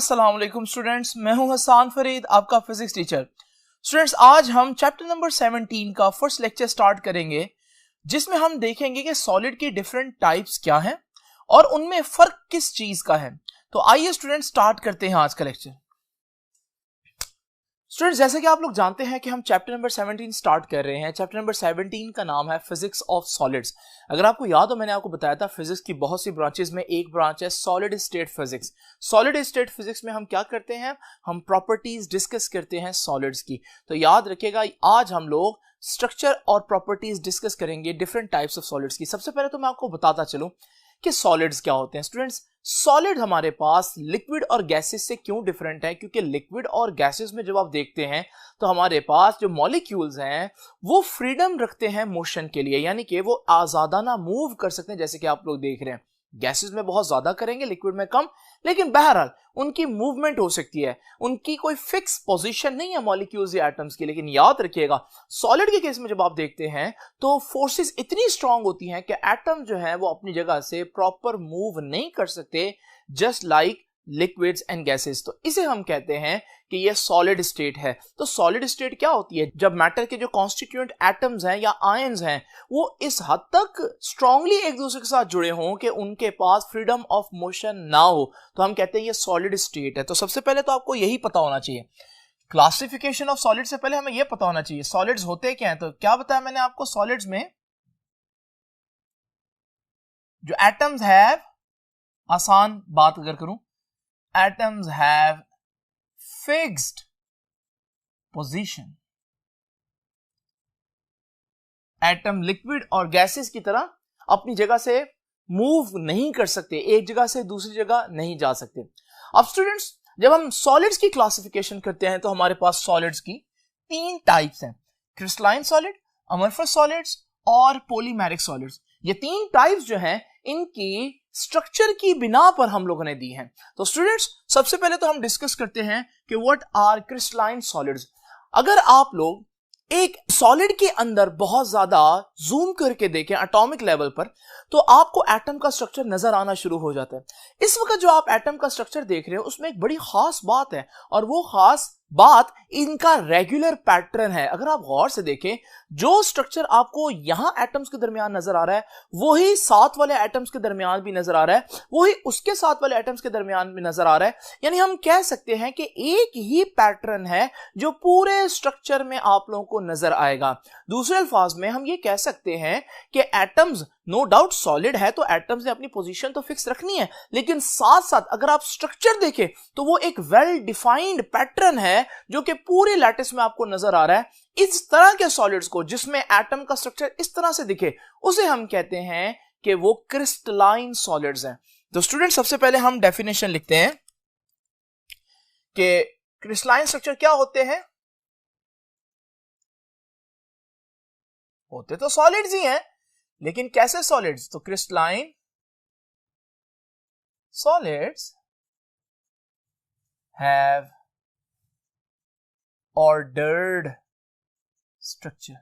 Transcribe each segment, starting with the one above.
अस्सलाम वालेकुम स्टूडेंट्स, मैं हूं हसन फरीद, आपका फिजिक्स टीचर। स्टूडेंट्स, आज हम चैप्टर नंबर 17 का फर्स्ट लेक्चर स्टार्ट करेंगे, जिसमें हम देखेंगे कि सॉलिड की डिफरेंट टाइप्स क्या हैं और उनमें फर्क किस चीज का है। तो आइए स्टूडेंट्स स्टार्ट करते हैं आज का लेक्चर। स्टूडेंट्स, जैसे कि आप लोग जानते हैं कि हम चैप्टर नंबर 17 स्टार्ट कर रहे हैं। चैप्टर नंबर 17 का नाम है फिजिक्स ऑफ सॉलिड्स। अगर आपको याद हो, मैंने आपको बताया था फिजिक्स की बहुत सी ब्रांचेस में एक ब्रांच है solid state physics. Solid state physics में हम क्या करते हैं, हम प्रॉपर्टीज डिस्कस करते हैं सॉलिड्स की। तो याद रखिएगा, आज हम लोग स्ट्रक्चर और प्रॉपर्टीज डिस्कस करेंगे डिफरेंट टाइप्स ऑफ सॉलिड्स की। सबसे पहले तो मैं आपको बताता चलूं कि सॉलिड्स क्या होते हैं। स्टूडेंट्स, सॉलिड हमारे पास लिक्विड और गैसेस से क्यों डिफरेंट है, क्योंकि लिक्विड और गैसेस में जब आप देखते हैं तो हमारे पास जो मॉलिक्यूल्स हैं वो फ्रीडम रखते हैं मोशन के लिए, यानी कि वो आजादाना मूव कर सकते हैं। जैसे कि आप लोग देख रहे हैं, गैसेस में बहुत ज्यादा करेंगे, लिक्विड में कम, लेकिन बहरहाल उनकी मूवमेंट हो सकती है। उनकी कोई फिक्स पोजीशन नहीं है मॉलिक्यूल्स या एटम्स की। लेकिन याद रखिएगा, सॉलिड के केस में जब आप देखते हैं तो फोर्सेस इतनी स्ट्रांग होती हैं कि एटम जो है वो अपनी जगह से प्रॉपर मूव नहीं कर सकते, just like liquids and gases. तो इसे हम कहते हैं कि ये सॉलिड स्टेट है। तो सॉलिड स्टेट क्या होती है, जब मैटर के जो कॉन्स्टिट्यूएंट एटम्स हैं या आयंस हैं वो इस हद तक स्ट्रांगली एक दूसरे के साथ जुड़े हों कि उनके पास फ्रीडम ऑफ मोशन ना हो, तो हम कहते हैं ये सॉलिड स्टेट है। तो सबसे पहले तो आपको यही पता होना चाहिए, क्लासिफिकेशन ऑफ सॉलिड से पहले हमें यह पता होना चाहिए सॉलिड्स होते क्या हैं। तो क्या बताया मैंने आपको, सॉलिड्स में जो एटम्स हैव, आसान बात अगर करूं, atoms have fixed position। Atom liquid और गैसेस की तरह अपनी जगह से मूव नहीं कर सकते, एक जगह से दूसरी जगह नहीं जा सकते। अब स्टूडेंट्स, जब हम सॉलिड्स की क्लासिफिकेशन करते हैं तो हमारे पास सॉलिड्स की तीन टाइप्स हैं, क्रिस्टलाइन सॉलिड, अमरफस सॉलिड्स और पॉलीमेरिक सॉलिड्स। ये तीन टाइप्स जो हैं इनकी स्ट्रक्चर की बिना पर हम लोगों ने दी हैं। तो स्टूडेंट्स, सबसे पहले तो हम डिस्कस करते हैं कि व्हाट आर क्रिस्टलाइन सॉलिड्स। अगर आप लोग एक सॉलिड के अंदर बहुत ज्यादा जूम करके देखें एटॉमिक लेवल पर, तो आपको एटम का स्ट्रक्चर नजर आना शुरू हो जाता है। इस वक्त जो आप एटम का स्ट्रक्चर देख रहे हो उसमें एक बड़ी खास बात है, और वो खास बात इनका रेगुलर पैटर्न है। अगर आप गौर से देखें, जो स्ट्रक्चर आपको यहां एटम्स के दरमियान नजर आ रहा है वही साथ वाले एटम्स के दरमियान भी नजर आ रहा है, वही उसके साथ वाले एटम्स के दरमियान भी नजर आ रहा है। यानी हम कह सकते हैं कि एक ही पैटर्न है जो पूरे स्ट्रक्चर में आप लोगों को नजर आएगा। दूसरे अल्फाज में हम ये कह सकते हैं कि एटम्स नो डाउट सॉलिड है, तो एटम्स ने अपनी पोजीशन तो फिक्स रखनी है, लेकिन साथ साथ अगर आप स्ट्रक्चर देखें तो वो एक वेल डिफाइंड पैटर्न है जो कि पूरे लैटिस में आपको नजर आ रहा है। इस तरह के सॉलिड्स को जिसमें एटम का स्ट्रक्चर इस तरह से दिखे उसे हम कहते हैं कि वो क्रिस्टलाइन सॉलिड्स हैं। तो स्टूडेंट, सबसे पहले हम डेफिनेशन लिखते हैं कि क्रिस्टलाइन स्ट्रक्चर क्या होते हैं। होते तो सॉलिड्स ही हैं, लेकिन कैसे सॉलिड्स? तो crystalline solids have ordered structure।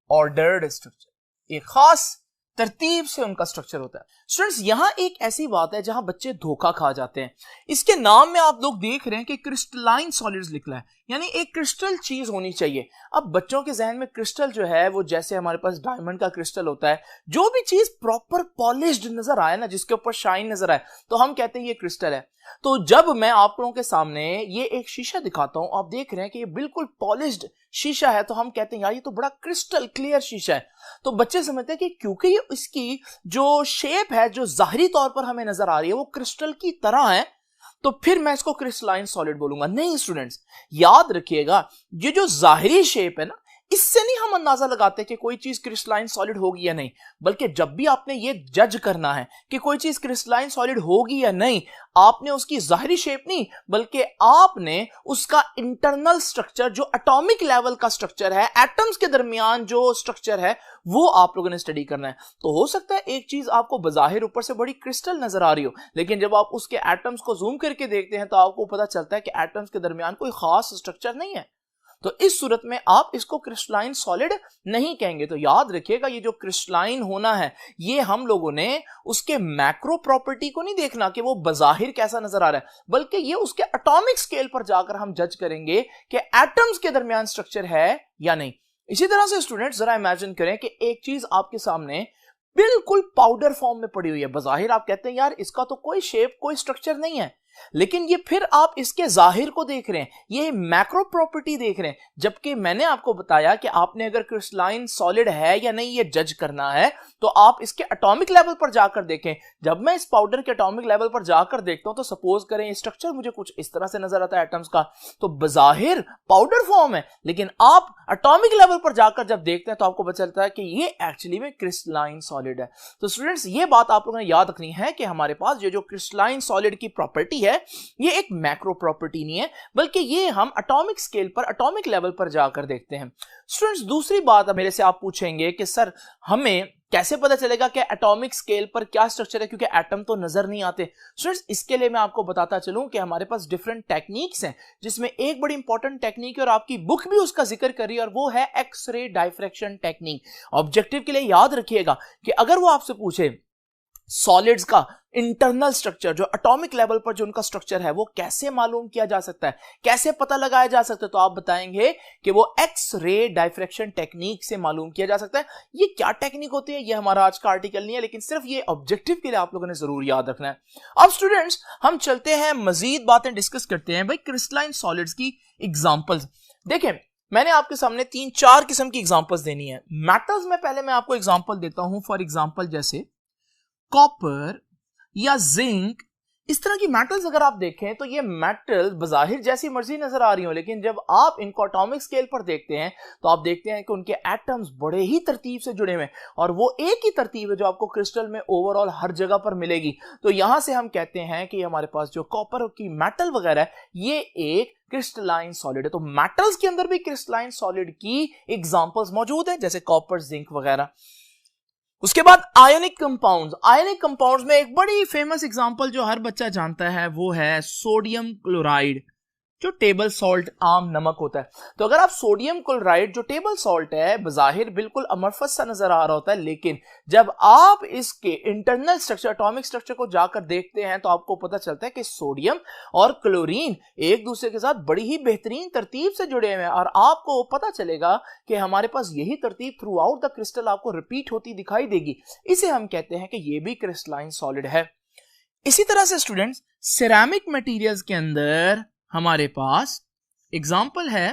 ordered structure, एक खास तरतीब से उनका स्ट्रक्चर होता है। स्टूडेंट्स, यहां एक ऐसी बात है जहां बच्चे धोखा खा जाते हैं। इसके नाम में आप लोग देख रहे हैं कि क्रिस्टलाइन सॉलिड्स लिखा है, यानी एक क्रिस्टल चीज होनी चाहिए। अब बच्चों के जहन में क्रिस्टल जो है वो जैसे हमारे पास डायमंड का क्रिस्टल होता है, जो भी चीज प्रॉपर पॉलिश्ड नजर आए ना, जिसके ऊपर शाइन नजर आए, तो हम कहते हैं ये क्रिस्टल है। तो जब मैं आप लोगों के सामने ये एक शीशा दिखाता हूं, आप देख रहे हैं कि ये बिल्कुल पॉलिश्ड शीशा है, तो हम कहते हैं यार ये तो बड़ा क्रिस्टल क्लियर शीशा है। तो बच्चे समझते हैं कि क्योंकि ये इसकी जो शेप है, जो जाहिरी तौर पर हमें नजर आ रही है, वो क्रिस्टल की तरह है, तो फिर मैं इसको क्रिस्टलाइन सॉलिड बोलूंगा। नहीं स्टूडेंट्स, याद रखिएगा, ये जो जाहिरी शेप है ना, इससे नहीं हम अंदाजा लगाते कि कोई चीज क्रिस्टलाइन सॉलिड होगी या नहीं, बल्कि जब भी आपने ये जज करना है कि कोई चीज क्रिस्टलाइन सॉलिड होगी या नहीं, आपने उसकी जाहिरी शेप नहीं, बल्कि आपने उसका इंटरनल स्ट्रक्चर, जो एटॉमिक लेवल का स्ट्रक्चर है, एटम्स के दरमियान जो स्ट्रक्चर है, वो आप लोगों ने स्टडी करना है। तो हो सकता है एक चीज आपको बज़ाहिर ऊपर से बड़ी क्रिस्टल नजर आ रही हो, लेकिन जब आप उसके एटम्स को जूम करके देखते हैं तो आपको पता चलता है कि एटम्स के दरमियान कोई खास स्ट्रक्चर नहीं है। तो इस सूरत में आप इसको क्रिस्टलाइन सॉलिड नहीं कहेंगे। तो याद रखिएगा, ये जो क्रिस्टलाइन होना है, ये हम लोगों ने उसके मैक्रो प्रॉपर्टी को नहीं देखना कि वो बजाहिर कैसा नजर आ रहा है, बल्कि ये उसके एटॉमिक स्केल पर जाकर हम जज करेंगे कि एटम्स के दरमियान स्ट्रक्चर है या नहीं। इसी तरह से स्टूडेंट्स जरा इमेजिन करें कि एक चीज आपके सामने बिल्कुल पाउडर फॉर्म में पड़ी हुई है। बजाहिर आप कहते हैं यार इसका तो कोई शेप, कोई स्ट्रक्चर नहीं है, लेकिन ये फिर आप इसके जाहिर को देख रहे हैं, ये मैक्रो प्रॉपर्टी देख रहे हैं। जबकि मैंने आपको बताया कि आपने अगर क्रिस्टलाइन सॉलिड है या नहीं ये जज करना है तो आप इसके एटॉमिक लेवल पर जाकर देखें। जब मैं इस पाउडर के एटॉमिक लेवल पर जाकर देखता हूं तो सपोज करें स्ट्रक्चर मुझे कुछ इस तरह से नजर आता है एटम्स का, तो बजाहिर पाउडर फॉर्म है, लेकिन आप एटॉमिक लेवल पर जाकर जब देखते हैं तो आपको पता चलता है कि ये एक्चुअली में क्रिस्टलाइन सॉलिड है। तो स्टूडेंट्स ये बात आप लोगों ने याद रखनी है कि हमारे पास ये जो क्रिस्टलाइन सॉलिड की प्रॉपर्टी है ये एक मैक्रो प्रॉपर्टी नहीं है, बल्कि ये हम एटॉमिक स्केल पर, एटॉमिक लेवल पर जाकर देखते हैं। स्टूडेंट्स दूसरी बात मेरे से आप पूछेंगे कि सर हमें कैसे पता चलेगा कि एटॉमिक स्केल पर क्या स्ट्रक्चर है, क्योंकि एटम तो नजर नहीं आते। स्टूडेंट्स इसके लिए मैं आपको बताता चलूं कि हमारे पास डिफरेंट टेक्निक्स हैं, जिसमें एक बड़ी इंपॉर्टेंट टेक्निक है और आपकी बुक भी उसका जिक्र कर रही है, और वो है एक्स-रे डायफ्रैक्शन टेक्निक। ऑब्जेक्टिव के लिए याद रखिएगा कि अगर वो आपसे पूछे सॉलिड्स का इंटरनल स्ट्रक्चर, जो एटॉमिक लेवल पर जो उनका स्ट्रक्चर है वो कैसे मालूम किया जा सकता है, कैसे पता लगाया जा सकता है, तो आप बताएंगे कि वो एक्स-रे डायफ्रैक्शन टेक्निक से मालूम किया जा सकता है। ये क्या टेक्निक होती है ये हमारा आज का आर्टिकल नहीं है, लेकिन सिर्फ ये ऑब्जेक्टिव के लिए आप लोगों ने जरूर याद रखना है। अब स्टूडेंट्स हम चलते हैं, मजीद बातें डिस्कस करते हैं भाई क्रिस्टलाइन सॉलिड्स की एग्जांपल्स। देखें मैंने आपके सामने 3-4 किस्म की एग्जांपल्स देनी है। मेटल्स में पहले मैं आपको एग्जांपल देता हूं, फॉर एग्जांपल जैसे कॉपर या जिंक, इस तरह की मेटल्स अगर आप देखें तो ये मेटल्स बजाहिर जैसी मर्जी नजर आ रही हो, लेकिन जब आप इनको एटॉमिक स्केल पर देखते हैं तो आप देखते हैं कि उनके एटम्स बड़े ही तरतीब से जुड़े हुए हैं, और वो एक ही तरतीब है जो आपको क्रिस्टल में ओवरऑल हर जगह पर मिलेगी। तो यहां से हम कहते हैं कि हमारे पास जो कॉपर की मेटल वगैरह है ये एक क्रिस्टलाइन सॉलिड है। तो मेटल्स के अंदर भी क्रिस्टलाइन सॉलिड की एग्जांपल्स मौजूद हैं, जैसे कॉपर, जिंक वगैरह। उसके बाद आयोनिक कंपाउंड्स। आयोनिक कंपाउंड्स में एक बड़ी फेमस एग्जांपल जो हर बच्चा जानता है वो है सोडियम क्लोराइड, जो टेबल सॉल्ट, आम नमक होता है। तो अगर आप सोडियम क्लोराइड जो टेबल सॉल्ट है बजाहिर बिल्कुल अमरफस सा नजर आ रहा होता है, लेकिन जब आप इसके इंटरनल स्ट्रक्चर, एटॉमिक स्ट्रक्चर को जाकर देखते हैं तो आपको पता चलता है कि सोडियम और क्लोरीन एक दूसरे के साथ बड़ी ही बेहतरीन तरतीब से जुड़े हुए हैं, और आपको पता चलेगा कि हमारे पास यही तरतीब थ्रू आउट द क्रिस्टल आपको रिपीट होती दिखाई देगी। इसे हम कहते हैं कि ये भी क्रिस्टलाइन सॉलिड है। इसी तरह से स्टूडेंट्स सिरेमिक मटेरियल्स के अंदर हमारे पास एग्जाम्पल है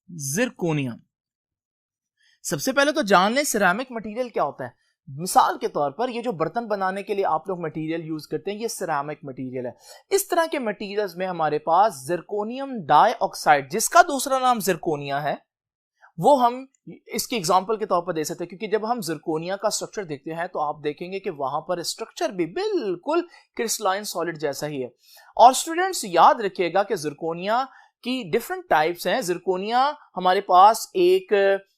जिरकोनियम। सबसे पहले तो जान लें सिरेमिक मटेरियल क्या होता है। मिसाल के तौर पर ये जो बर्तन बनाने के लिए आप लोग मटेरियल यूज करते हैं ये सिरेमिक मटेरियल है। इस तरह के मटेरियल्स में हमारे पास जिरकोनियम डाइऑक्साइड, जिसका दूसरा नाम जिरकोनिया है, वो हम इसकी एग्जांपल के तौर पर दे सकते हैं, क्योंकि जब हम जिरकोनिया का स्ट्रक्चर देखते हैं तो आप देखेंगे कि वहां पर स्ट्रक्चर भी बिल्कुल क्रिस्टलाइन सॉलिड जैसा ही है। और स्टूडेंट्स याद रखिएगा कि जिरकोनिया की डिफरेंट टाइप्स हैं। जिरकोनिया हमारे पास एक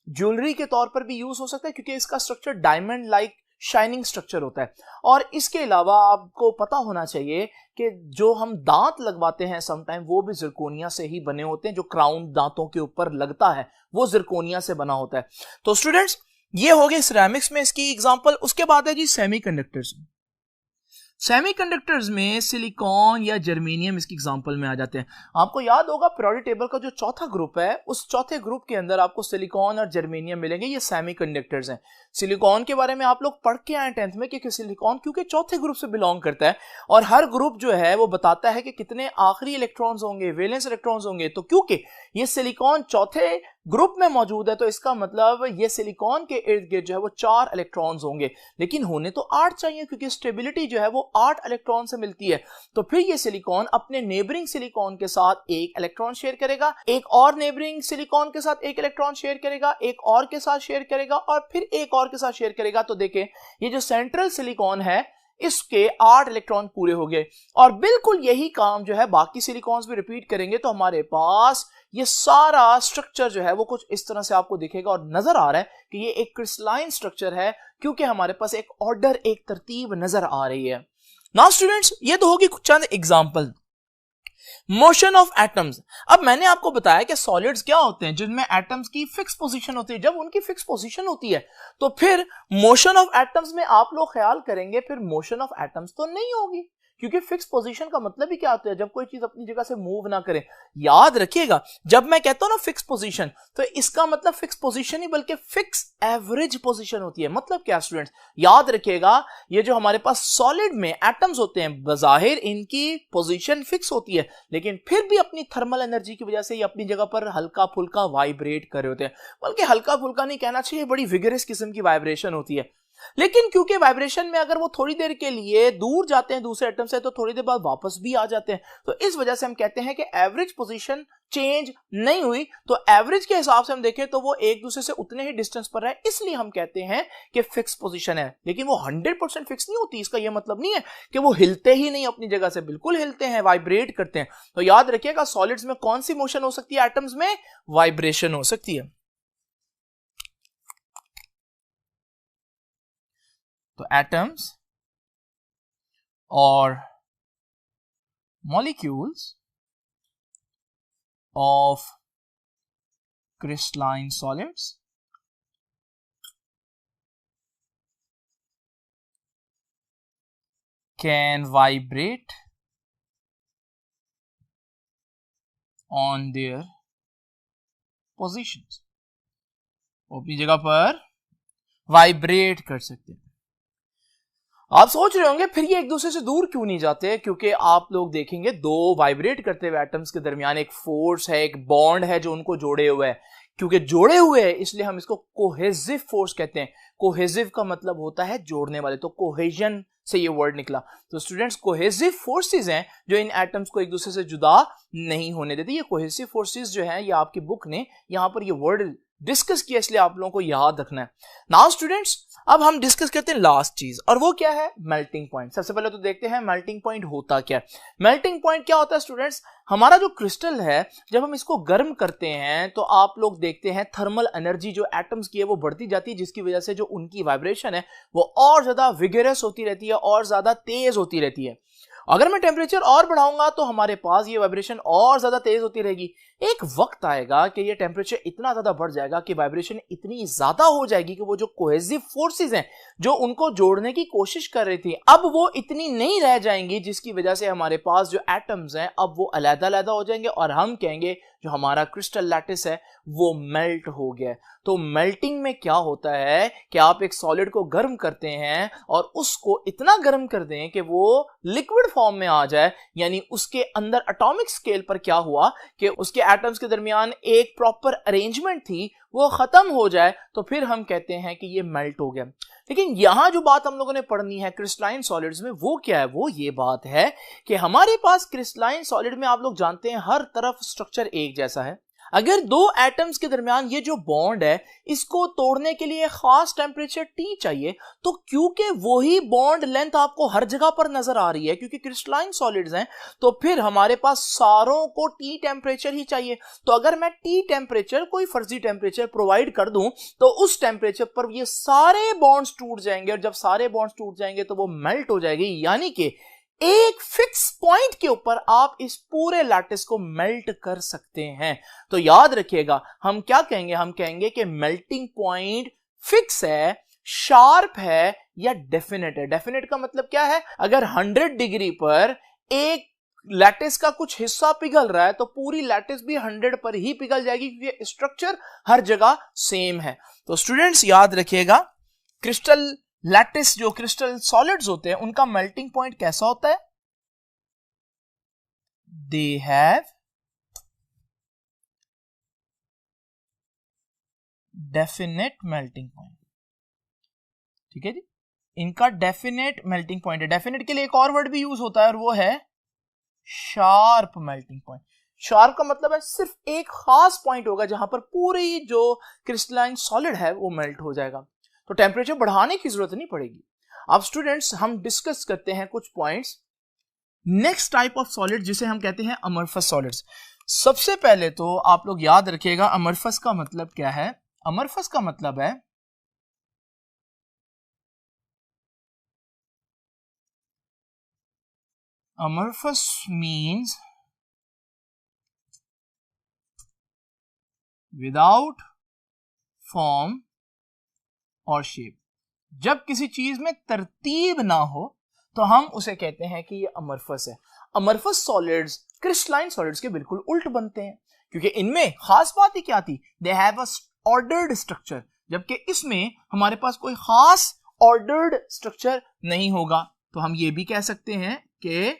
ज्वेलरी के तौर पर भी यूज हो सकता है, क्योंकि इसका structure diamond like shining structure होता है। और इसके अलावा आपको पता होना चाहिए कि जो हम दांत लगवाते हैं समटाइम वो भी जिरकोनिया से ही बने होते हैं। जो क्राउन दांतों के ऊपर लगता है वो जिरकोनिया से बना होता है। तो स्टूडेंट्स ये हो गए सिरेमिक्स में इसकी एग्जांपल। उसके बाद है जी सेमीकंडक्टर्स। सेमीकंडक्टर्स में सिलिकॉन या जर्मेनियम इसकी एग्जांपल में आ जाते हैं। आपको याद होगा पीरियोडिक टेबल का जो चौथा ग्रुप है उस चौथे ग्रुप के अंदर आपको सिलिकॉन और जर्मेनियम मिलेंगे, ये सेमीकंडक्टर्स हैं। सिलिकॉन के बारे में आप लोग पढ़ के आए 10th में कि सिलिकॉन क्योंकि चौथे ग्रुप से बिलोंग करता है, और हर ग्रुप जो है वो बताता है कि कितने आखिरी इलेक्ट्रॉन्स होंगे, वैलेंस इलेक्ट्रॉन्स होंगे। तो क्योंकि ये सिलिकॉन चौथे ग्रुप में मौजूद है तो इसका मतलब ये सिलिकॉन के इर्द गिर्द जो है वो 4 इलेक्ट्रॉन्स होंगे, लेकिन होने तो 8 चाहिए, क्योंकि स्टेबिलिटी जो है वो 8 इलेक्ट्रॉन से मिलती है। तो फिर ये सिलिकॉन अपने नेबरिंग सिलिकॉन के साथ एक इलेक्ट्रॉन शेयर करेगा, एक और नेबरिंग सिलिकॉन के साथ एक इलेक्ट्रॉन शेयर करेगा, एक और के साथ शेयर करेगा, और फिर एक और के साथ शेयर करेगा। तो देखें ये जो सेंट्रल सिलिकॉन है इसके 8 इलेक्ट्रॉन पूरे हो गए, और बिल्कुल यही काम जो है बाकी सिलिकॉन्स भी रिपीट करेंगे। तो हमारे पास ये सारा स्ट्रक्चर जो है वो कुछ इस तरह से आपको दिखेगा, और नजर आ रहा है कि ये एक क्रिस्टलाइन स्ट्रक्चर है, क्योंकि हमारे पास एक ऑर्डर, एक तरतीब नजर आ रही है। नाउ स्टूडेंट्स ये तो होगी कुछ चंद एग्जांपल। Motion of atoms. अब मैंने आपको बताया कि सॉलिड्स क्या होते हैं, जिनमें एटम्स की फिक्स पोजीशन होती है। जब उनकी फिक्स पोजीशन होती है तो फिर मोशन ऑफ एटम्स में आप लोग ख्याल करेंगे फिर मोशन ऑफ एटम्स तो नहीं होगी, क्योंकि फिक्स पोजीशन का मतलब ही क्या होता है, जब कोई चीज अपनी जगह से मूव ना करे। याद रखिएगा, जब मैं कहता हूं ना फिक्स पोजीशन, तो इसका मतलब फिक्स पोजीशन ही बल्कि फिक्स एवरेज पोजीशन होती है। मतलब क्या स्टूडेंट्स, याद रखिएगा, ये जो हमारे पास सॉलिड में एटम्स होते हैं, बजाहिर इनकी पोजीशन फिक्स होती है, लेकिन फिर भी अपनी थर्मल एनर्जी की वजह से ये अपनी जगह पर हल्का फुल्का वाइब्रेट कर रहे होते हैं। बल्कि हल्का फुल्का नहीं कहना चाहिए, बड़ी विगरस किस्म की वाइब्रेशन होती है। लेकिन क्योंकि वाइब्रेशन में अगर वो थोड़ी देर के लिए दूर जाते हैं दूसरे एटम से, तो थोड़ी देर बाद वापस भी आ जाते हैं। तो इस वजह से हम कहते हैं कि एवरेज पोजीशन चेंज नहीं हुई। तो एवरेज के हिसाब से हम देखें तो वो एक दूसरे से उतने ही डिस्टेंस पर है, इसलिए हम कहते हैं कि फिक्स पोजीशन है। लेकिन वो 100% फिक्स नहीं होती। इसका यह मतलब नहीं है कि वो हिलते ही नहीं अपनी जगह से, बिल्कुल हिलते हैं, वाइब्रेट करते हैं। तो याद रखिएगा, सॉलिड्स में कौन सी मोशन हो सकती है, एटम्स में वाइब्रेशन हो सकती है। तो एटम्स और molecules of crystalline solids can vibrate on their positions। वो अपनी जगह पर वाइब्रेट कर सकते हैं। आप सोच रहे होंगे फिर ये एक दूसरे से दूर क्यों नहीं जाते, क्योंकि आप लोग देखेंगे दो वाइब्रेट करते हुए एटम्स के दरमियान एक फोर्स है, एक बॉन्ड है जो उनको जोड़े हुए है। क्योंकि जोड़े हुए हैं इसलिए हम इसको कोहेसिव फोर्स कहते हैं। कोहेसिव का मतलब होता है जोड़ने वाले, तो कोहेजन से ये वर्ड निकला। तो स्टूडेंट्स, कोहेसिव फोर्सेस हैं जो इन एटम्स को एक दूसरे से जुदा नहीं होने देती। ये कोहेसिव फोर्सेस जो है, ये आपकी बुक ने यहां पर ये वर्ड डिस्कस किया, इसलिए आप लोगों को याद रखना है। नाउ स्टूडेंट्स, अब हम डिस्कस करते हैं लास्ट चीज, और वो क्या है, मेल्टिंग पॉइंट। सबसे पहले तो देखते हैं मेल्टिंग पॉइंट होता क्या है। मेल्टिंग पॉइंट क्या होता है स्टूडेंट्स, हमारा जो क्रिस्टल है जब हम इसको गर्म करते हैं तो आप लोग देखते हैं थर्मल एनर्जी जो एटम्स की है वो बढ़ती जाती है, जिसकी वजह से जो उनकी वाइब्रेशन है वो और ज्यादा विगरस होती रहती है और ज्यादा तेज होती रहती है। अगर मैं टेम्परेचर और बढ़ाऊंगा तो हमारे पास ये वाइब्रेशन और ज्यादा तेज होती रहेगी। एक वक्त आएगा कि ये टेम्परेचर इतना ज्यादा बढ़ जाएगा कि वाइब्रेशन इतनी ज्यादा हो जाएगी कि वो जो कोहेसिव फोर्सेस हैं जो उनको जोड़ने की कोशिश कर रही थी, अब वो इतनी नहीं रह जाएंगी, जिसकी वजह से हमारे पास जो एटम्स हैं अब वो अलग-अलग हो जाएंगे और हम कहेंगे जो हमारा क्रिस्टल लैटिस है वो मेल्ट हो गया। तो मेल्टिंग में क्या होता है कि आप एक सॉलिड को गर्म करते हैं और उसको इतना गर्म कर दें कि वो लिक्विड फॉर्म में आ जाए, यानी उसके अंदर एटॉमिक स्केल पर क्या हुआ कि उसके एटम्स के दरमियान एक प्रॉपर अरेंजमेंट थी वो खत्म हो जाए, तो फिर हम कहते हैं कि ये मेल्ट हो गया। लेकिन यहां जो बात हम लोगों ने पढ़नी है क्रिस्टलाइन सॉलिड्स में, वो क्या है, वो ये बात है कि हमारे पास क्रिस्टलाइन सॉलिड में आप लोग जानते हैं हर तरफ स्ट्रक्चर एक जैसा है। अगर दो एटम्स के दरमियान ये जो बॉन्ड है इसको तोड़ने के लिए खास टेम्परेचर T चाहिए, तो क्योंकि वही बॉन्ड लेंथ आपको हर जगह पर नजर आ रही है क्योंकि क्रिस्टलाइन सॉलिड्स हैं, तो फिर हमारे पास सारों को T टेम्परेचर ही चाहिए। तो अगर मैं T टेम्परेचर, कोई फर्जी टेम्परेचर प्रोवाइड कर दूं तो उस टेम्परेचर पर ये सारे बॉन्ड्स टूट जाएंगे, और जब सारे बॉन्ड्स टूट जाएंगे तो वो मेल्ट हो जाएगी, यानी कि एक फिक्स पॉइंट के ऊपर आप इस पूरे लैटिस को मेल्ट कर सकते हैं। तो याद रखिएगा, हम क्या कहेंगे, हम कहेंगे कि मेल्टिंग पॉइंट फिक्स है, शार्प है या डेफिनेट है। डेफिनेट का मतलब क्या है, अगर 100 डिग्री पर एक लैटिस का कुछ हिस्सा पिघल रहा है तो पूरी लैटिस भी 100 पर ही पिघल जाएगी क्योंकि स्ट्रक्चर हर जगह सेम है। तो स्टूडेंट्स याद रखिएगा, क्रिस्टल लैटिस जो क्रिस्टल सॉलिड्स होते हैं उनका मेल्टिंग पॉइंट कैसा होता है, they have definite melting point. ठीक है जी, इनका डेफिनेट मेल्टिंग पॉइंट है। डेफिनेट के लिए एक और वर्ड भी यूज होता है और वो है शार्प मेल्टिंग पॉइंट। शार्प का मतलब है सिर्फ एक खास पॉइंट होगा जहां पर पूरी जो क्रिस्टलाइन सॉलिड है वो मेल्ट हो जाएगा, तो टेम्परेचर बढ़ाने की जरूरत नहीं पड़ेगी। अब स्टूडेंट्स, हम डिस्कस करते हैं कुछ points. Next type of solid जिसे हम कहते हैं अमरफस सॉलिड्स। सबसे पहले तो आप लोग याद रखिएगा अमरफस का मतलब क्या है। अमरफस का मतलब है amorphous means विदाउट फॉर्म और शेप। जब किसी चीज में तरतीब ना हो तो हम उसे कहते हैं कि ये अमरफस है। अमरफस सॉलिड्स क्रिस्टलाइन सॉलिड्स के बिल्कुल उल्ट बनते हैं, क्योंकि इनमें खास बात ही क्या थी, they have a ordered structure, जबकि इसमें हमारे पास कोई खास ऑर्डर्ड स्ट्रक्चर नहीं होगा। तो हम ये भी कह सकते हैं कि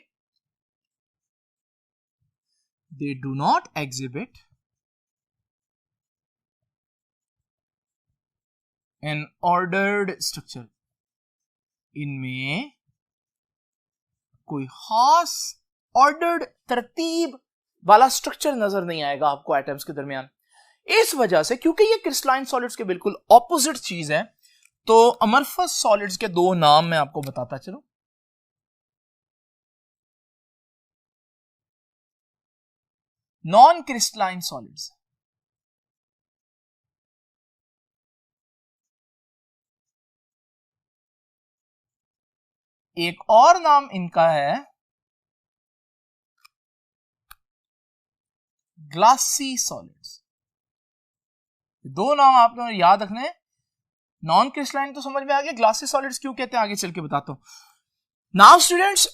they do not exhibit N ordered structure. इनमें कोई खास ऑर्डर्ड तरतीब वाला स्ट्रक्चर नजर नहीं आएगा आपको एटम्स के दरमियान। इस वजह से, क्योंकि ये क्रिस्टलाइन सॉलिड्स के बिल्कुल ऑपोजिट चीज है, तो अमरफस सॉलिड्स के दो नाम मैं आपको बताता चलूं। नॉन क्रिस्टलाइन सॉलिड्स, एक और नाम इनका है ग्लासी सॉलिड्स। दो नाम आपको याद रखने हैं। नॉन क्रिस्टलाइन तो समझ में आ गया, ग्लासी सॉलिड्स क्यों कहते हैं आगे चल के बताता हूं। नाउ स्टूडेंट्स,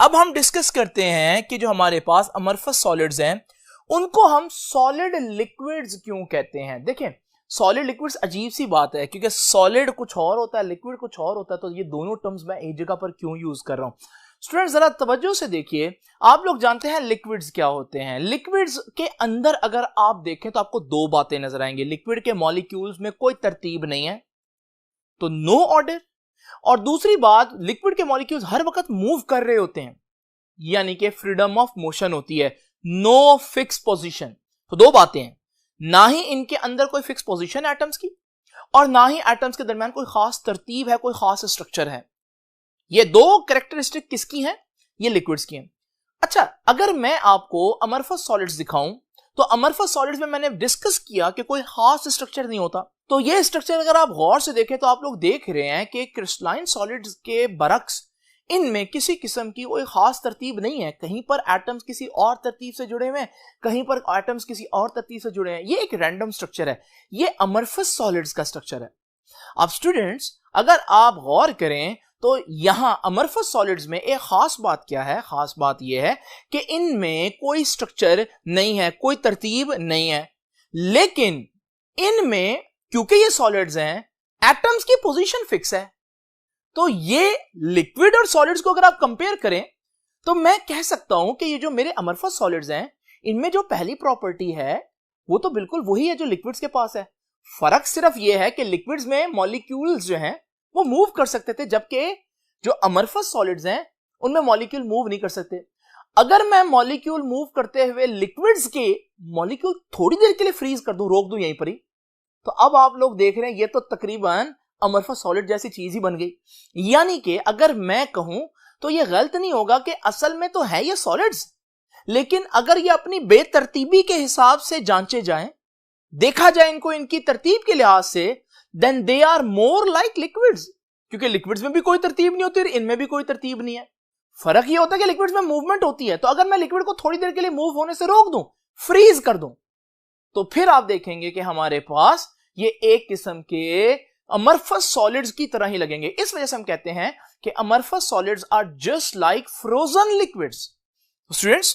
अब हम डिस्कस करते हैं कि जो हमारे पास अमरफस सॉलिड्स हैं उनको हम सॉलिड लिक्विड्स क्यों कहते हैं। देखें, सॉलिड लिक्विड्स अजीब सी बात है, क्योंकि सॉलिड कुछ और होता है, लिक्विड कुछ और होता है, तो ये दोनों टर्म्स मैं एक जगह पर क्यों यूज कर रहा हूं। स्टूडेंट्स जरा तवज्जो से देखिए, आप लोग जानते हैं लिक्विड्स क्या होते हैं। लिक्विड्स के अंदर अगर आप देखें तो आपको दो बातें नजर आएंगी। लिक्विड के मॉलिक्यूल्स में कोई तरतीब नहीं है, तो नो ऑर्डर, और दूसरी बात, लिक्विड के मॉलिक्यूल्स हर वक्त मूव कर रहे होते हैं, यानी कि फ्रीडम ऑफ मोशन होती है, नो फिक्स पोजीशन। तो दो बातें हैं, ना ही इनके अंदर कोई फिक्स पोजीशन एटम्स की, और ना ही एटम्स के दरमियान कोई खास तरतीब है, कोई खास स्ट्रक्चर है। ये दो कैरेक्टरिस्टिक किसकी हैं? ये लिक्विड्स की हैं। अच्छा, अगर मैं आपको अमरफस सॉलिड्स दिखाऊं, तो अमरफस सॉलिड्स में मैंने डिस्कस किया कि कोई खास स्ट्रक्चर नहीं होता। तो ये स्ट्रक्चर अगर आप गौर से देखें तो आप लोग देख रहे हैं कि क्रिस्टलाइन सॉलिड्स के बरक्स इनमें किसी किस्म की कोई खास तरतीब नहीं है। कहीं पर एटम्स किसी और तरतीब से जुड़े हुए हैं, कहीं पर एटम्स किसी और तरतीब से जुड़े हैं। ये एक रैंडम स्ट्रक्चर है, ये अमरफस सॉलिड्स का स्ट्रक्चर है। अब स्टूडेंट्स अगर आप गौर करें तो यहां अमरफस सॉलिड्स में एक खास बात क्या है? खास बात यह है कि इनमें कोई स्ट्रक्चर नहीं है, कोई तरतीब नहीं है, लेकिन इनमें क्योंकि ये सॉलिड्स हैं, एटम्स की पोजीशन फिक्स है। तो ये लिक्विड और सॉलिड्स को अगर आप कंपेयर करें तो मैं कह सकता हूं कि ये जो मेरे अमरफस सॉलिड्स हैं, इनमें जो पहली प्रॉपर्टी है वो तो बिल्कुल वही है जो लिक्विड्स के पास है। फर्क सिर्फ ये है कि लिक्विड्स में मॉलिक्यूल्स जो हैं वो मूव कर सकते थे, जबकि जो अमरफस सॉलिड्स हैं उनमें मॉलिक्यूल मूव नहीं कर सकते। अगर मैं मॉलिक्यूल मूव करते हुए लिक्विड्स के मॉलिक्यूल थोड़ी देर के लिए फ्रीज कर दूं, रोक दूं यहीं पर ही, तो अब आप लोग देख रहे हैं ये तो तकरीबन अमरफस सॉलिड जैसी चीज ही बन गई। यानी कि अगर मैं कहूं तो ये गलत नहीं होगा कि असल में तो है ये सॉलिड्स, लेकिन अगर ये अपनी बेतरतीबी के हिसाब से जांचे जाएं, देखा जाए इनको इनकी तरतीब के लिहाज से, then they are more like liquids, क्योंकि लिक्विड्स में भी कोई तरतीब नहीं होती और इनमें भी कोई तरतीब नहीं है। फर्क ये होता है कि लिक्विड्स में मूवमेंट होती है, तो अगर मैं लिक्विड को थोड़ी देर के लिए मूव होने से रोक दूं, फ्रीज कर दूं, तो फिर आप देखेंगे कि हमारे पास ये एक किस्म के अमरफस सॉलिड्स की तरह ही लगेंगे। इस वजह से हम कहते हैं कि amorphous solids are just like frozen liquids. Students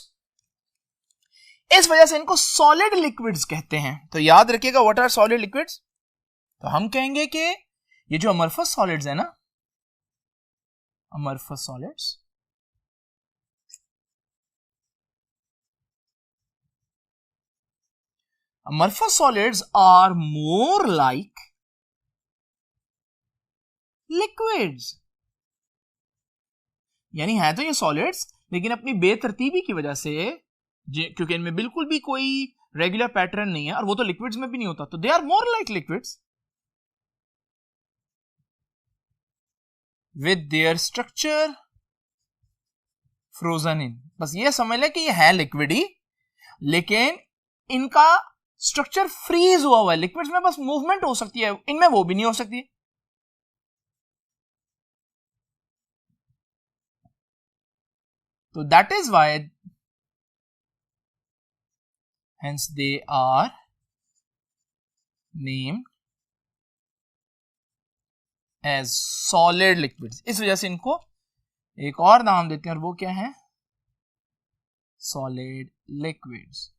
इस वजह से इनको सॉलिड लिक्विड्स कहते हैं। तो याद रखिएगा, व्हाट आर सॉलिड लिक्विड्स? तो हम कहेंगे कि ये जो अमरफस सॉलिड्स है ना, amorphous solids amorphous solids are more like liquids, यानी है तो ये सॉलिड्स, लेकिन अपनी बेतरतीबी की वजह से, क्योंकि इनमें बिल्कुल भी कोई रेगुलर पैटर्न नहीं है, और वो तो लिक्विड्स में भी नहीं होता, तो they are more like liquids with their structure frozen in. बस ये समझ ले कि ये है लिक्विड ही, लेकिन इनका स्ट्रक्चर फ्रीज हुआ हुआ है। लिक्विड्स में बस मूवमेंट हो सकती है, इनमें वो भी नहीं हो सकती। तो that is why hence they are name as solid liquids. इस वजह से इनको एक और नाम देते हैं और वो क्या है, solid liquids.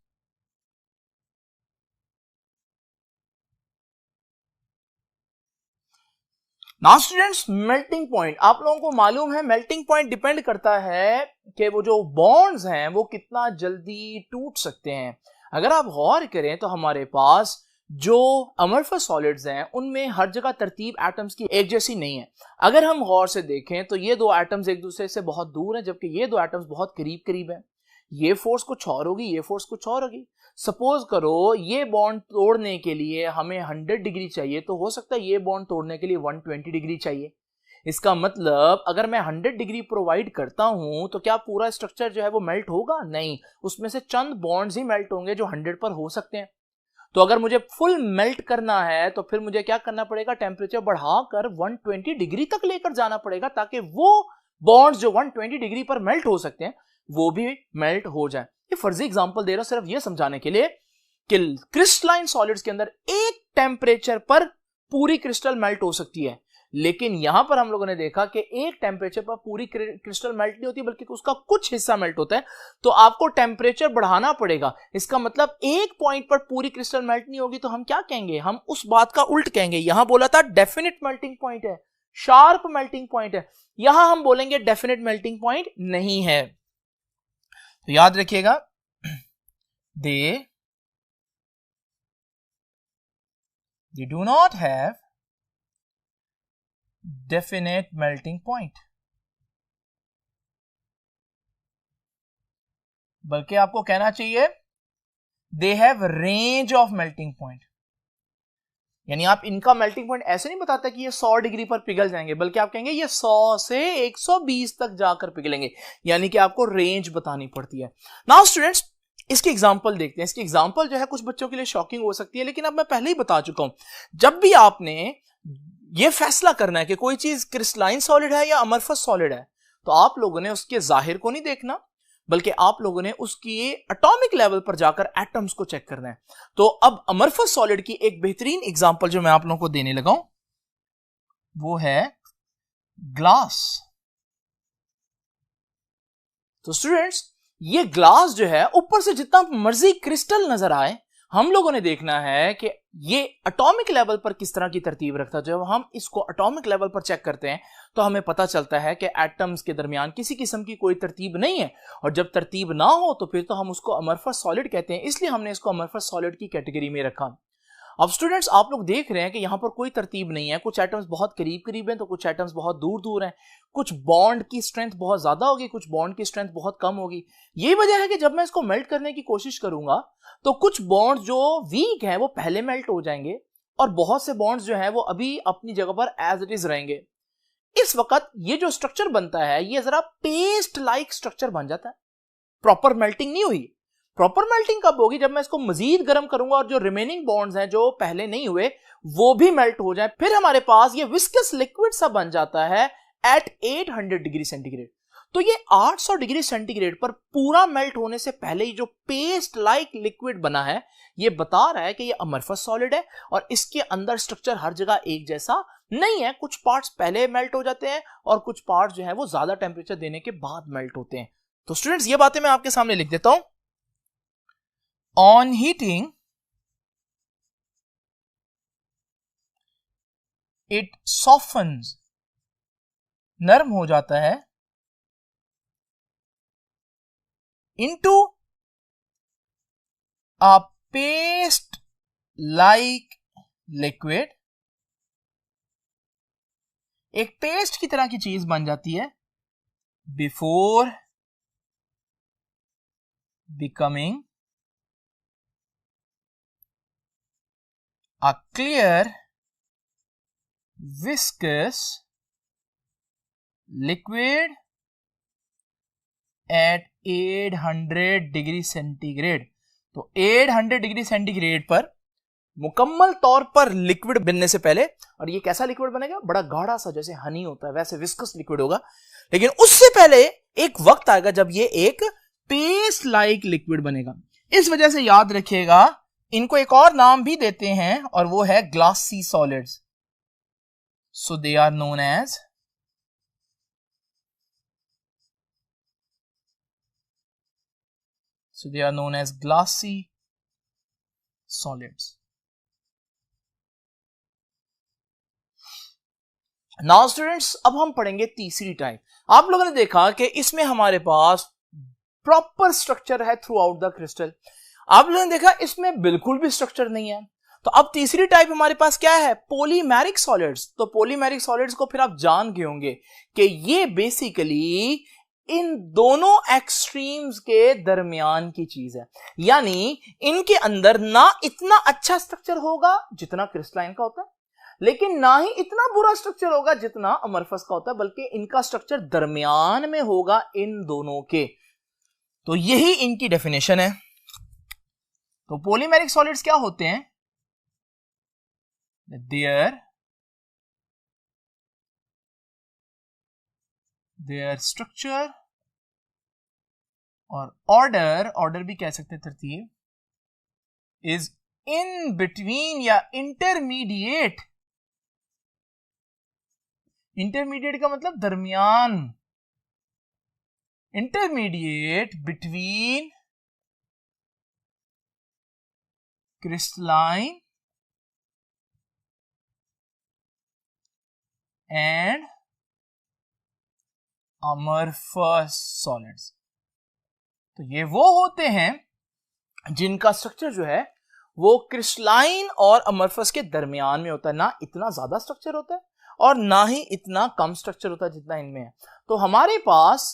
Now students, melting point, आप लोगों को मालूम है मेल्टिंग पॉइंट डिपेंड करता है कि वो जो बॉन्ड्स हैं वो कितना जल्दी टूट सकते हैं। अगर आप गौर करें तो हमारे पास जो अमरफस सॉलिड्स हैं उनमें हर जगह तरतीब एटम्स की एक जैसी नहीं है। अगर हम गौर से देखें तो ये दो एटम्स एक दूसरे से बहुत दूर हैं, जबकि ये दो एटम्स बहुत करीब करीब हैं। ये फोर्स कुछ और होगी, ये फोर्स कुछ और होगी। सपोज करो ये बॉन्ड तोड़ने के लिए हमें 100 डिग्री चाहिए, तो हो सकता है ये बॉन्ड तोड़ने के लिए 120 डिग्री चाहिए। इसका मतलब अगर मैं 100 डिग्री प्रोवाइड करता हूं तो क्या पूरा स्ट्रक्चर जो है वो मेल्ट होगा? नहीं, उसमें से चंद बॉन्ड्स ही मेल्ट होंगे जो 100 पर हो सकते हैं। तो अगर मुझे फुल मेल्ट करना है तो फिर मुझे क्या करना पड़ेगा, टेम्परेचर बढ़ाकर 120 डिग्री तक लेकर जाना पड़ेगा, ताकि वो बॉन्ड्स जो 120 डिग्री पर मेल्ट हो सकते हैं वो भी मेल्ट हो जाए। ये फर्जी एग्जांपल दे रहा हूं सिर्फ ये समझाने के लिए कि क्रिस्टलाइन सॉलिड्स के अंदर एक टेम्परेचर पर पूरी क्रिस्टल मेल्ट हो सकती है, लेकिन यहां पर हम लोगों ने देखा कि एक टेम्परेचर पर पूरी क्रिस्टल मेल्ट नहीं होती, बल्कि उसका कुछ हिस्सा मेल्ट होता है। तो आपको टेम्परेचर बढ़ाना पड़ेगा। इसका मतलब एक पॉइंट पर पूरी क्रिस्टल मेल्ट नहीं होगी तो हम क्या कहेंगे, हम उस बात का उल्ट कहेंगे। यहां बोला था डेफिनेट मेल्टिंग पॉइंट है, शार्प मेल्टिंग पॉइंट है, यहां हम बोलेंगे डेफिनेट मेल्टिंग पॉइंट नहीं है। तो याद रखिएगा, they do not have definite melting point, बल्कि आपको कहना चाहिए they have range of melting point। यानी आप इनका मेल्टिंग पॉइंट ऐसे नहीं बताता कि ये 100 डिग्री पर पिघल जाएंगे, बल्कि आप कहेंगे ये 100 से 120 तक जाकर पिघलेंगे, यानी कि आपको रेंज बतानी पड़ती है। नाउ स्टूडेंट्स, इसकी एग्जांपल देखते हैं। इसकी एग्जांपल जो है कुछ बच्चों के लिए शॉकिंग हो सकती है, लेकिन अब मैं पहले ही बता चुका हूं, जब भी आपने ये फैसला करना है कि कोई चीज क्रिस्टलाइन सॉलिड है या अमरफस सॉलिड है, तो आप लोगों ने उसके जाहिर को नहीं देखना, बल्कि आप लोगों ने उसकी एटॉमिक लेवल पर जाकर एटम्स को चेक करना है। तो अब अमरफस सॉलिड की एक बेहतरीन एग्जांपल जो मैं आप लोगों को देने लगा हूं वो है ग्लास। तो स्टूडेंट्स, ये ग्लास जो है ऊपर से जितना मर्जी क्रिस्टल नजर आए, हम लोगों ने देखना है कि ये एटॉमिक लेवल पर किस तरह की तरतीब रखता है। जब हम इसको एटॉमिक लेवल पर चेक करते हैं तो हमें पता चलता है कि एटम्स के दरमियान किसी किस्म की कोई तरतीब नहीं है, और जब तरतीब ना हो तो फिर तो हम उसको अमरफस सॉलिड कहते हैं। इसलिए हमने इसको अमरफस सॉलिड की कैटेगरी में रखा। अब स्टूडेंट्स, आप लोग देख रहे हैं कि यहां पर कोई तरतीब नहीं है, कुछ एटम्स बहुत करीब करीब हैं तो कुछ एटम्स बहुत दूर दूर हैं, कुछ बॉन्ड की स्ट्रेंथ बहुत ज्यादा होगी, कुछ बॉन्ड की स्ट्रेंथ बहुत कम होगी। यही वजह है कि जब मैं इसको मेल्ट करने की कोशिश करूंगा तो कुछ बॉन्ड जो वीक हैं वो पहले मेल्ट हो जाएंगे, और बहुत से बॉन्ड्स जो हैं वो अभी अपनी जगह पर एज इट इज रहेंगे। इस वक्त ये जो स्ट्रक्चर बनता है ये जरा पेस्ट लाइक स्ट्रक्चर बन जाता है, प्रॉपर मेल्टिंग नहीं हुई। प्रॉपर मेल्टिंग कब होगी, जब मैं इसको मजीद गर्म करूंगा और जो रिमेनिंग बॉन्ड्स हैं जो पहले नहीं हुए वो भी मेल्ट हो जाए, फिर हमारे पास ये विस्कस लिक्विड सा बन जाता है एट 800 डिग्री सेंटीग्रेड। तो ये 800 डिग्री सेंटीग्रेड पर पूरा मेल्ट होने से पहले ही जो पेस्ट लाइक लिक्विड बना है ये बता रहा है कि ये अमरफस सॉलिड है, और इसके अंदर स्ट्रक्चर हर जगह एक जैसा नहीं है। कुछ पार्ट्स पहले मेल्ट हो जाते हैं और कुछ पार्ट्स जो है वो ज्यादा टेम्परेचर देने के बाद मेल्ट होते हैं। तो स्टूडेंट्स, ये बातें मैं आपके सामने लिख देता हूं। On heating, it softens, नर्म हो जाता है, into a paste like liquid, एक पेस्ट की तरह की चीज बन जाती है before becoming a clear viscous liquid at 800 degree centigrade. तो 800 डिग्री सेंटीग्रेड पर मुकम्मल तौर पर लिक्विड बनने से पहले, और ये कैसा लिक्विड बनेगा, बड़ा गाढ़ा सा जैसे हनी होता है वैसे विस्कस लिक्विड होगा, लेकिन उससे पहले एक वक्त आएगा जब ये एक पेस्ट लाइक लिक्विड बनेगा। इस वजह से याद रखिएगा इनको एक और नाम भी देते हैं और वो है glassy solids. So they are known as glassy solids. Now students, अब हम पढ़ेंगे तीसरी टाइप। आप लोगों ने देखा कि इसमें हमारे पास प्रॉपर स्ट्रक्चर है थ्रू आउट द क्रिस्टल। आप लोगों ने देखा इसमें बिल्कुल भी स्ट्रक्चर नहीं है। तो अब तीसरी टाइप हमारे पास क्या है? Polymeric solids. तो पॉलीमेरिक सॉलिड्स को फिर आप जान गए होंगे कि ये बेसिकली इन दोनों एक्सट्रीम्स के दरमियान की चीज है, यानी इनके अंदर ना इतना अच्छा स्ट्रक्चर होगा जितना क्रिस्टलाइन का होता है, लेकिन ना ही इतना बुरा स्ट्रक्चर होगा जितना अमरफस का होता है, बल्कि इनका स्ट्रक्चर दरमियान में होगा इन दोनों के। तो यही इनकी डेफिनेशन है। तो पॉलीमेरिक सॉलिड्स क्या होते हैं? देयर स्ट्रक्चर और ऑर्डर भी कह सकते हैं, तरतीब, इज इन बिटवीन या इंटरमीडिएट। इंटरमीडिएट का मतलब दरमियान, intermediate between crystalline and amorphous solids. तो ये वो होते हैं जिनका स्ट्रक्चर जो है वो क्रिस्टलाइन और अमरफस के दरमियान में होता है। ना इतना ज्यादा स्ट्रक्चर होता है और ना ही इतना कम स्ट्रक्चर होता है जितना इनमें है। तो हमारे पास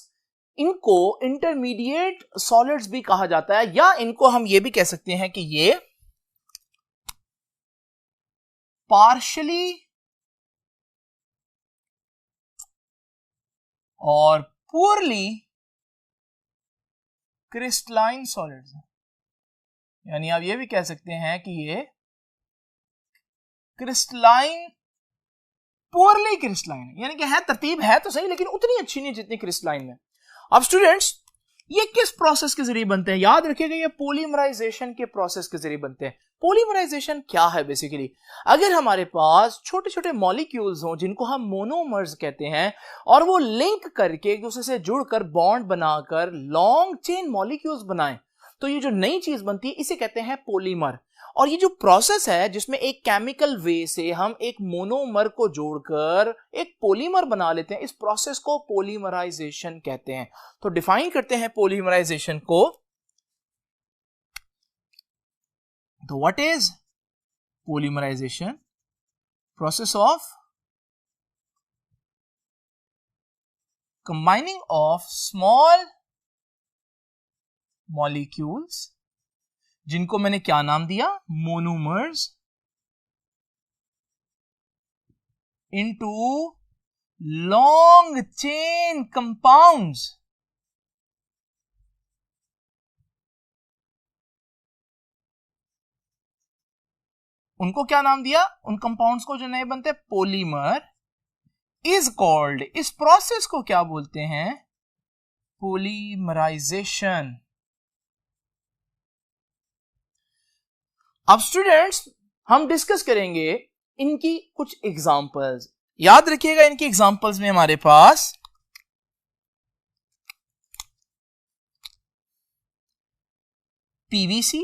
इनको इंटरमीडिएट सॉलिड्स भी कहा जाता है, या इनको हम ये भी कह सकते हैं कि ये पार्शली और पुअरली क्रिस्टलाइन सॉलिड्स हैं। यानी आप ये भी कह सकते हैं कि ये क्रिस्टलाइन, पुअरली क्रिस्टलाइन, यानी कि है, तरतीब है तो सही लेकिन उतनी अच्छी नहीं जितनी क्रिस्टलाइन में। अब स्टूडेंट्स, ये किस प्रोसेस के जरिए बनते हैं? याद रखिएगा, ये पॉलीमराइजेशन के प्रोसेस के जरिए बनते हैं। पॉलीमराइजेशन क्या है? बेसिकली अगर हमारे पास छोटे छोटे मॉलिक्यूल्स हों जिनको हम मोनोमर्स कहते हैं, और वो लिंक करके एक दूसरे से जुड़कर बॉन्ड बनाकर लॉन्ग चेन मॉलिक्यूल्स बनाएं, तो ये जो नई चीज बनती है इसे कहते हैं पॉलीमर। और ये जो प्रोसेस है जिसमें एक केमिकल वे से हम एक मोनोमर को जोड़कर एक पॉलीमर बना लेते हैं, इस प्रोसेस को पॉलीमराइजेशन कहते हैं। तो डिफाइन करते हैं पॉलीमराइजेशन को। तो what is polymerisation? Process of combining of small molecules, जिनको मैंने क्या नाम दिया? Monomers, into long chain compounds. उनको क्या नाम दिया? उन कंपाउंड्स को जो नए बनते हैं, पॉलीमर, इज कॉल्ड, इस प्रोसेस को क्या बोलते हैं? पॉलीमराइजेशन। अब स्टूडेंट्स, हम डिस्कस करेंगे इनकी कुछ एग्जांपल्स। याद रखिएगा, इनकी एग्जांपल्स में हमारे पास पीवीसी,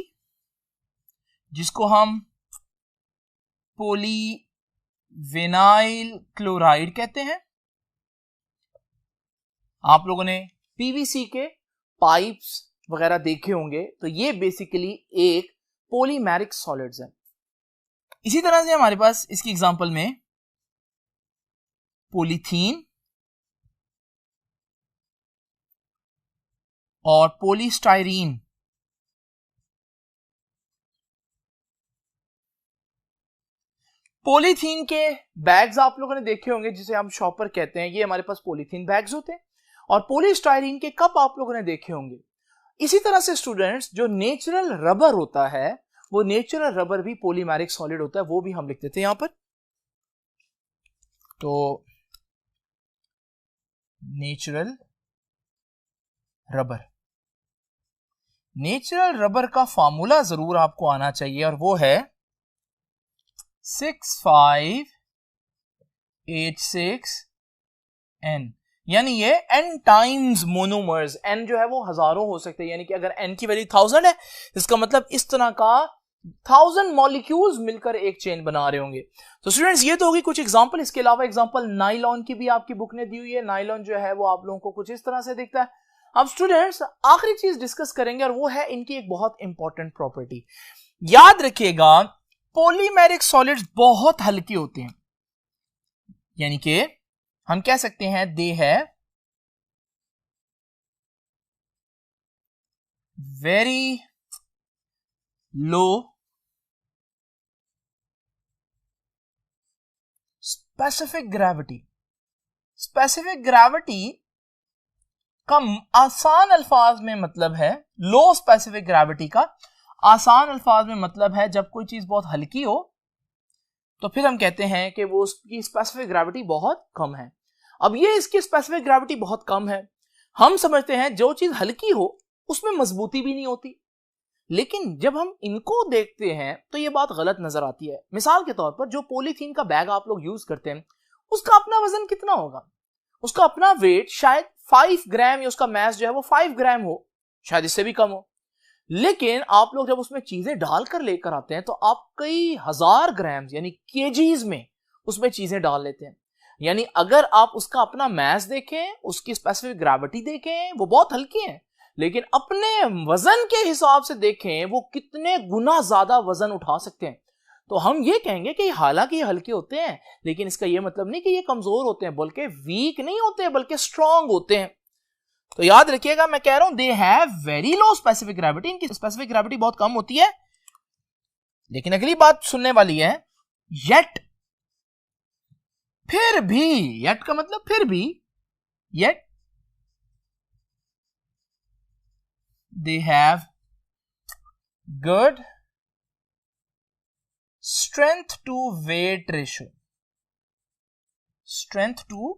जिसको हम पॉलीविनाइल क्लोराइड कहते हैं। आप लोगों ने पीवीसी के पाइप्स वगैरह देखे होंगे, तो ये बेसिकली एक पॉलीमेरिक सॉलिड्स है। इसी तरह से हमारे पास इसकी एग्जांपल में पॉलीथीन और पॉलीस्टाइरीन। पॉलीथीन के बैग्स आप लोगों ने देखे होंगे, जिसे हम शॉपर कहते हैं, ये हमारे पास पॉलीथीन बैग्स होते हैं। और पॉलीस्टाइरीन के कप आप लोगों ने देखे होंगे। इसी तरह से स्टूडेंट्स, जो नेचुरल रबर होता है, वो नेचुरल रबर भी पॉलीमेरिक सॉलिड होता है, वो भी हम लिख देते हैं यहां पर। तो नेचुरल रबर, नेचुरल रबर का फॉर्मूला जरूर आपको आना चाहिए और वो है 6586N, यानी ये n टाइम्स मोनोमर्स। n जो है वो हजारों हो सकते हैं, यानी कि अगर n की वैल्यू 1000 है, इसका मतलब इस तरह का 1000 मॉलिक्यूल्स मिलकर एक चेन बना रहे होंगे। तो स्टूडेंट्स ये तो होगी कुछ एग्जांपल। इसके अलावा एग्जांपल नाइलॉन की भी आपकी बुक ने दी हुई है। नाइलॉन जो है वो आप लोगों को कुछ इस तरह से दिखता है। अब स्टूडेंट्स आखिरी चीज डिस्कस करेंगे और वो है इनकी एक बहुत इंपॉर्टेंट प्रॉपर्टी। याद रखिएगा पॉलीमेरिक सॉलिड्स बहुत हल्के होते हैं, यानी कि हम कह सकते हैं they have very low specific gravity. Specific gravity का आसान अल्फाज में मतलब है, लो स्पेसिफिक ग्रेविटी का आसान अल्फाज में मतलब है जब कोई चीज बहुत हल्की हो तो फिर हम कहते हैं कि वो उसकी स्पेसिफिक ग्रेविटी बहुत कम है। अब ये इसकी स्पेसिफिक ग्रेविटी बहुत कम है, हम समझते हैं जो चीज हल्की हो उसमें मजबूती भी नहीं होती, लेकिन जब हम इनको देखते हैं तो ये बात गलत नजर आती है। मिसाल के तौर पर जो पॉलीथीन का बैग आप लोग यूज करते हैं उसका अपना वजन कितना होगा, उसका अपना वेट शायद 5 ग्राम या उसका मास जो है वो 5 ग्राम हो, शायद इससे भी कम हो। लेकिन आप लोग जब उसमें चीजें डालकर लेकर आते हैं तो आप कई हजार ग्राम यानी केजीज में उसमें चीजें डाल लेते हैं। यानी अगर आप उसका अपना मास देखें, उसकी स्पेसिफिक ग्रेविटी देखें, वो बहुत हल्की है, लेकिन अपने वजन के हिसाब से देखें वो कितने गुना ज्यादा वजन उठा सकते हैं। तो हम ये कहेंगे कि हालांकि ये हल्के होते हैं, लेकिन इसका ये मतलब नहीं कि ये कमजोर होते हैं, बल्कि वीक नहीं होते बल्कि स्ट्रांग होते हैं। तो याद रखिएगा मैं कह रहा हूं they have very low specific gravity, इनकी स्पेसिफिक ग्रेविटी बहुत कम होती है। लेकिन अगली बात सुनने वाली है, येट, फिर भी, येट का मतलब फिर भी, yet they have good strength to weight ratio, strength to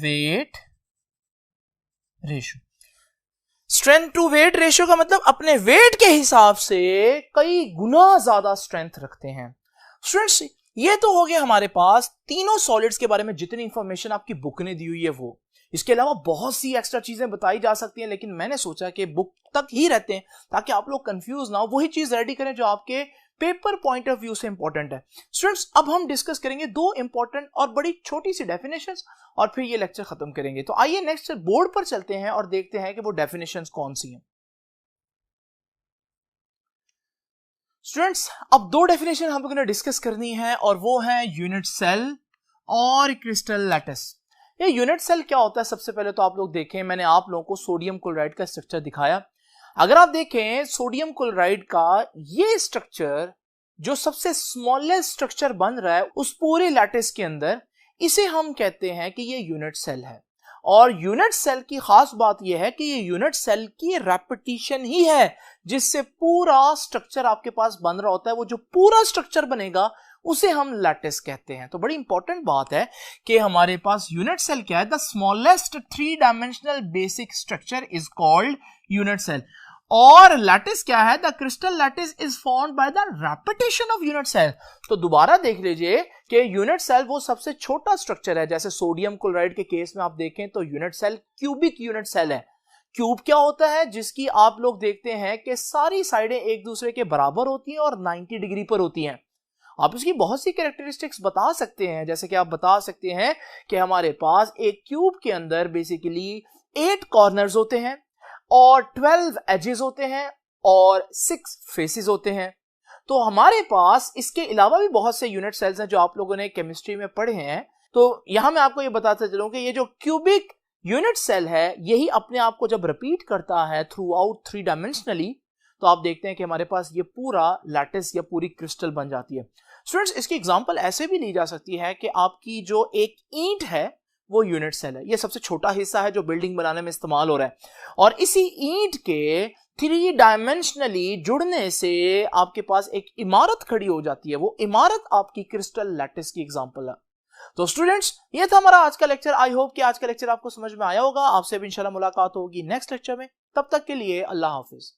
weight ratio। Strength to weight ratio का मतलब अपने वेट के हिसाब से कई गुना ज्यादा स्ट्रेंथ रखते हैं। स्टूडेंट्स ये तो हो गया हमारे पास तीनों सॉलिड्स के बारे में जितनी इंफॉर्मेशन आपकी बुक ने दी हुई है वो। इसके अलावा बहुत सी एक्स्ट्रा चीजें बताई जा सकती हैं, लेकिन मैंने सोचा कि बुक तक ही रहते हैं ताकि आप लोग कंफ्यूज ना हो, वही चीज रेडी करें जो आपके पेपर पॉइंट ऑफ व्यू से इंपॉर्टेंट है। स्टूडेंट्स अब हम डिस्कस करेंगे दो इंपॉर्टेंट और बड़ी छोटी सी डेफिनेशंस और फिर ये लेक्चर खत्म करेंगे। तो आइए नेक्स्ट बोर्ड पर चलते हैं और देखते हैं कि वो डेफिनेशंस कौन सी हैं। स्टूडेंट्स अब दो डेफिनेशन हम लोगों ने डिस्कस करनी है और वो है यूनिट सेल और क्रिस्टल लैटिस। ये यूनिट सेल क्या होता है, सबसे पहले तो आप लोग देखें, मैंने आप लोगों को सोडियम क्लोराइड का स्ट्रक्चर दिखाया। अगर आप देखें सोडियम क्लोराइड का ये स्ट्रक्चर जो सबसे स्मॉलेस्ट स्ट्रक्चर बन रहा है उस पूरे लैटिस के अंदर, इसे हम कहते हैं कि ये यूनिट सेल है। और यूनिट सेल की खास बात यह है कि ये यूनिट सेल की रेपिटेशन ही है जिससे पूरा स्ट्रक्चर आपके पास बन रहा होता है। वो जो पूरा स्ट्रक्चर बनेगा उसे हम लैटिस कहते हैं। तो बड़ी इंपॉर्टेंट बात है कि हमारे पास यूनिट सेल क्या है, the smallest 3 dimensional basic structure is called unit cell. और लैटिस क्या है, the crystal lattice is formed by the repetition of unit cell. तो दोबारा देख लीजिए कि यूनिट सेल वो सबसे छोटा स्ट्रक्चर है। जैसे सोडियम क्लोराइड के केस में आप देखें तो unit cell cubic unit cell है। क्यूब क्या होता है, जिसकी आप लोग देखते हैं कि सारी साइडें एक दूसरे के बराबर होती हैं और 90 डिग्री पर होती हैं। आप इसकी बहुत सी कैरेक्टरिस्टिक्स बता सकते हैं, जैसे कि आप बता सकते हैं कि हमारे पास एक क्यूब के अंदर बेसिकली 8 कॉर्नर्स होते हैं और 12 एजेस होते हैं और 6 फेसेस होते हैं। तो हमारे पास इसके अलावा भी बहुत से यूनिट सेल्स हैं जो आप लोगों ने केमिस्ट्री में पढ़े हैं। तो यहां मैं आपको ये बताता चलूं कि ये जो क्यूबिक यूनिट सेल है यही अपने आप को जब रिपीट करता है थ्रू आउट 3 डायमेंशनली, तो आप देखते हैं कि हमारे पास ये पूरा लैटिस या पूरी क्रिस्टल बन जाती है। स्टूडेंट्स इसकी एग्जांपल ऐसे भी ली जा सकती है कि आपकी जो एक ईंट है वो यूनिट सेल है। ये सबसे छोटा हिस्सा है जो बिल्डिंग बनाने में इस्तेमाल हो रहा है, और इसी ईंट के 3 डायमेंशनली जुड़ने से आपके पास एक इमारत खड़ी हो जाती है। वो इमारत आपकी क्रिस्टल लैटिस की एग्जांपल है। तो स्टूडेंट्स, ये था हमारा आज का लेक्चर। आई होप कि आज का लेक्चर आपको समझ में आया होगा। आपसे भी इंशाल्लाह मुलाकात होगी नेक्स्ट लेक्चर में। तब तक के लिए अल्लाह हाफिज।